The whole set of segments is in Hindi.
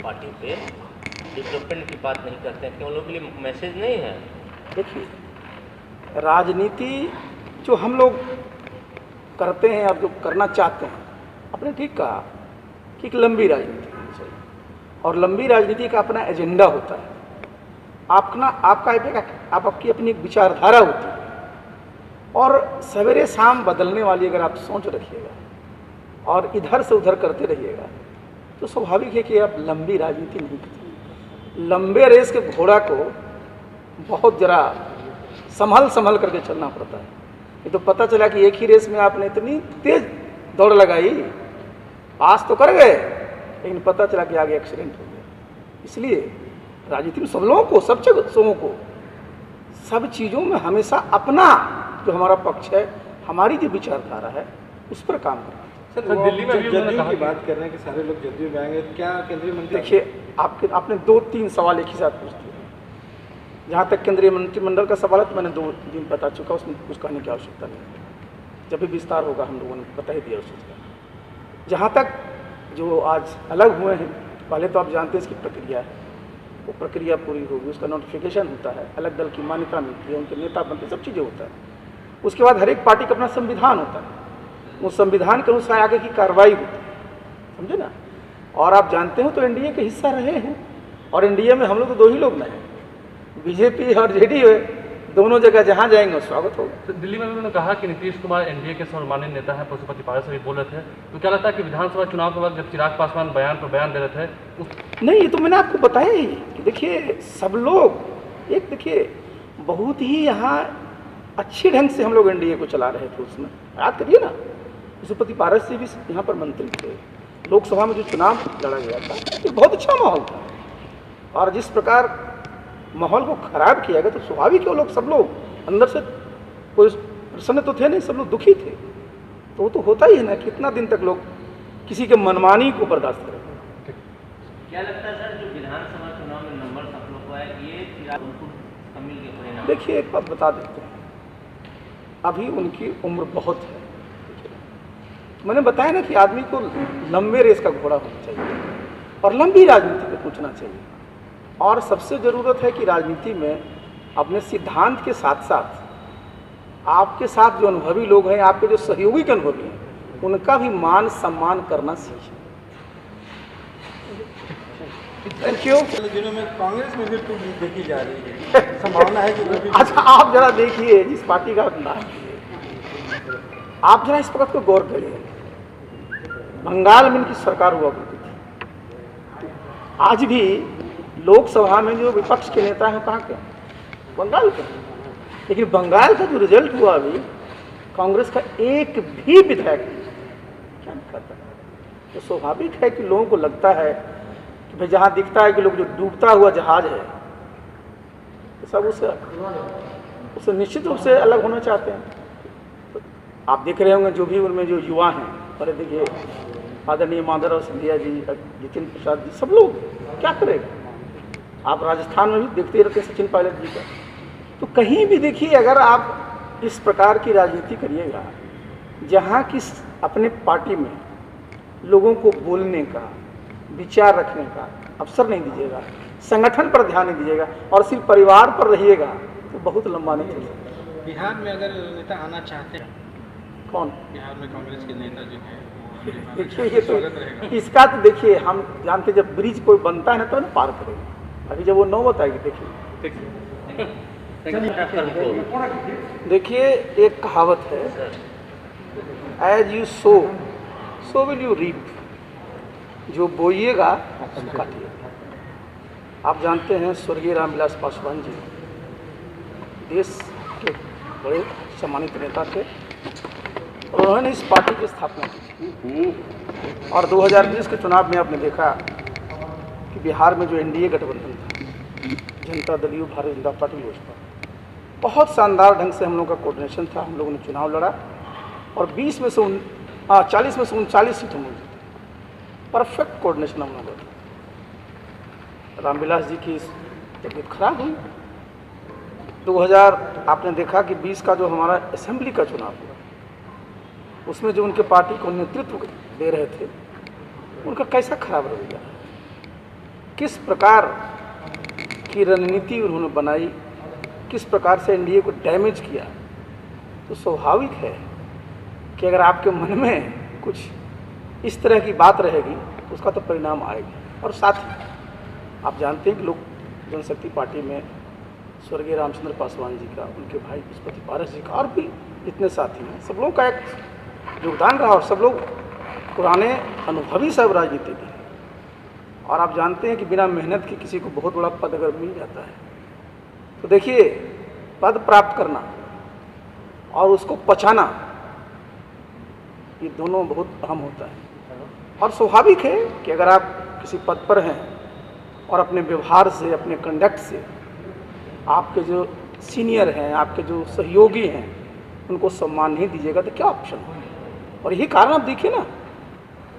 पार्टी पे डेवलपमेंट की बात नहीं करते हैं? क्यों उन लोगों के लिए मैसेज नहीं है? देखिए, राजनीति जो हम लोग करते हैं, अब जो करना चाहते हैं, आपने ठीक कहा कि एक लंबी राजनीति होनी चाहिए और लंबी राजनीति का अपना एजेंडा होता है। आपकी अपनी एक विचारधारा होती है और सवेरे शाम बदलने वाली अगर आप सोच रखिएगा और इधर से उधर करते रहिएगा तो स्वाभाविक है कि आप लंबी राजनीति नहीं करते। लंबे रेस के घोड़ा को बहुत जरा संभल करके चलना पड़ता है। ये तो पता चला कि एक ही रेस में आपने इतनी तेज दौड़ लगाई, पास तो कर गए, लेकिन पता चला कि आगे एक्सीडेंट हो गया। इसलिए राजनीति में सब लोगों को, सब जगहों को, सब चीज़ों में हमेशा अपना जो हमारा पक्ष है, हमारी जो विचारधारा है, उस पर काम करना। सर, दिल्ली में जदयू की बात कर रहे हैं कि सारे लोग जदयू में आएंगे, क्या केंद्रीय मंत्री? देखिए, आपने 2-3 सवाल एक ही साथ पूछ दिए। जहाँ तक केंद्रीय मंत्रिमंडल का सवाल है तो मैंने 2 दिन बता चुका, उसमें कुछ कहने की आवश्यकता नहीं। जब भी विस्तार होगा हम लोगों ने बता ही दिया उस चीज़ का। जहाँ तक जो आज अलग हुए हैं, पहले तो आप जानते हैं इसकी प्रक्रिया है, वो प्रक्रिया पूरी होगी, उसका नोटिफिकेशन होता है, अलग दल की मान्यता मिलती है, उनके नेता बनते, सब चीज़ें होता है। उसके बाद हर एक पार्टी का अपना संविधान होता है, उस संविधान के अनुसार आगे की कार्रवाई होती है, समझे ना। और आप जानते हो तो एनडीए के हिस्सा रहे हैं और एनडीए में हम लोग तो 2 ही लोग नहीं हैं, बीजेपी और जेडीयू है। दोनों जगह जहाँ जाएंगे स्वागत होगा। तो दिल्ली में भी उन्होंने कहा कि नीतीश कुमार एनडीए के सर्वमान्य नेता हैं, पशुपति पारस से भी बोल रहे थे। तो क्या लगता है कि विधानसभा चुनाव के बाद जब चिराग पासवान बयान पर बयान दे रहे थे नहीं, ये तो मैंने आपको बताया ही कि देखिए सब लोग एक देखिए बहुत ही यहाँ अच्छे ढंग से हम लोग एनडीए को चला रहे थे। उसमें याद करिए ना, पशुपति पारस जी भी यहाँ पर मंत्री थे, लोकसभा में जो चुनाव लड़ा गया था ये बहुत अच्छा माहौल था। और जिस प्रकार माहौल को खराब किया गया तो स्वाभाविक है, लोग सब लोग अंदर से कोई प्रसन्न तो थे नहीं, सब लोग दुखी थे। तो वो तो होता ही है ना, कितना दिन तक लोग किसी के मनमानी को बर्दाश्त करेंगे। क्या लगता है सर, जो विधानसभा चुनाव में नंबर सब लोग को है, ये चिराग उनको कमी के परिणाम? देखिए, एक बात बता देते हैं, अभी उनकी उम्र बहुत है। मैंने बताया ना कि आदमी को लंबे रेस का घोड़ा होना चाहिए और लंबी राजनीति में पूछना चाहिए। और सबसे ज़रूरत है कि राजनीति में अपने सिद्धांत के साथ साथ आपके साथ जो अनुभवी लोग हैं, आपके जो सहयोगी के अनुभवी हैं, उनका भी मान सम्मान करना सीखें। Thank you. दिनों में कांग्रेस में भी टूट देखी जा रही है, संभावना है कि अच्छा, आप जरा देखिए जिस पार्टी का नाम, आप जरा इस वक्त को गौर करिए। बंगाल में इनकी सरकार हुआ करती थी, आज भी लोकसभा में जो विपक्ष के नेता हैं कहाँ के? बंगाल के। लेकिन बंगाल का जो रिजल्ट हुआ अभी, कांग्रेस का एक भी विधायक क्या नहीं करता। तो स्वाभाविक है कि लोगों को लगता है कि भाई जहाँ दिखता है कि लोग जो डूबता हुआ जहाज है, तो सब उससे निश्चित रूप से अलग होना चाहते हैं। तो आप देख रहे होंगे जो भी उनमें जो युवा हैं, अरे देखिए आदरणीय माधवराव सिंधिया जी, जितिन प्रसाद जी, सब लोग क्या करेंगे। आप राजस्थान में भी देखते रहते सचिन पायलट जी का। तो कहीं भी देखिए, अगर आप इस प्रकार की राजनीति करिएगा जहाँ की अपने पार्टी में लोगों को बोलने का, विचार रखने का अवसर नहीं दीजिएगा, संगठन पर ध्यान नहीं दीजिएगा और सिर्फ परिवार पर रहिएगा, तो बहुत लंबा नहीं चल सकता। बिहार में अगर नेता आना चाहते हैं, कौन? बिहार में कांग्रेस के नेता जो है, देखिए ये तो इसका तो देखिए हम जानते, जब ब्रिज कोई बनता है ना तो ना पार करेंगे, अभी जब वो नौबत आएगी देखिए। देखिए, एक कहावत है, as you sow will you reap. जो बोइएगा उसको काटिएगा। आप जानते हैं स्वर्गीय रामविलास पासवान जी देश के बड़े सम्मानित नेता थे और उन्होंने इस पार्टी की स्थापना की। और 2020 के चुनाव में आपने देखा कि बिहार में जो एनडीए गठबंधन था, जनता दल यू, भारतीय जनता पार्टी, लोजपा, बहुत शानदार ढंग से हम लोगों का कोऑर्डिनेशन था। हम लोगों ने चुनाव लड़ा और 40 में से 39 सीटों में परफेक्ट कोऑर्डिनेशन हम लोगों का। रामविलास जी की तबीयत खराब हुई। 2000 आपने देखा कि 20 का जो हमारा असेंबली का चुनाव हुआ, उसमें जो उनके पार्टी को नेतृत्व दे रहे थे, उनका कैसा खराब रवैया। किस प्रकार की रणनीति उन्होंने बनाई, किस प्रकार से एनडीए को डैमेज किया, तो स्वाभाविक है कि अगर आपके मन में कुछ इस तरह की बात रहेगी तो उसका तो परिणाम आएगा। और साथ ही आप जानते हैं कि लोक जनशक्ति पार्टी में स्वर्गीय रामचंद्र पासवान जी का, उनके भाई पुष्पति पारस जी का और भी जितने साथी हैं, सब लोगों का एक योगदान रहा और सब लोग पुराने अनुभवी सब राजनीतिज्ञ हैं। और आप जानते हैं कि बिना मेहनत के किसी को बहुत बड़ा पद अगर मिल जाता है तो देखिए, पद प्राप्त करना और उसको पचाना, ये दोनों बहुत अहम होता है। और स्वाभाविक है कि अगर आप किसी पद पर हैं और अपने व्यवहार से, अपने कंडक्ट से आपके जो सीनियर हैं, आपके जो सहयोगी हैं, उनको सम्मान नहीं दीजिएगा तो क्या ऑप्शन हो। और यही कारण आप देखिए ना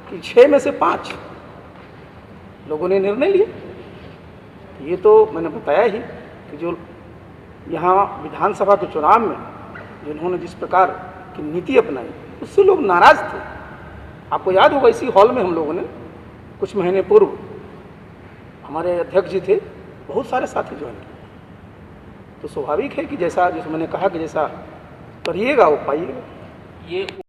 कि 6 में से 5 लोगों ने निर्णय लिया। ये तो मैंने बताया ही कि जो यहाँ विधानसभा के चुनाव में जिन्होंने जिस प्रकार की नीति अपनाई, उससे लोग नाराज थे। आपको याद होगा, इसी हॉल में हम लोगों ने कुछ महीने पूर्व, हमारे अध्यक्ष जी थे, बहुत सारे साथी ज्वाइन किए। तो स्वाभाविक है कि जैसा मैंने कहा कि जैसा करिएगा वो पाइएगा। ये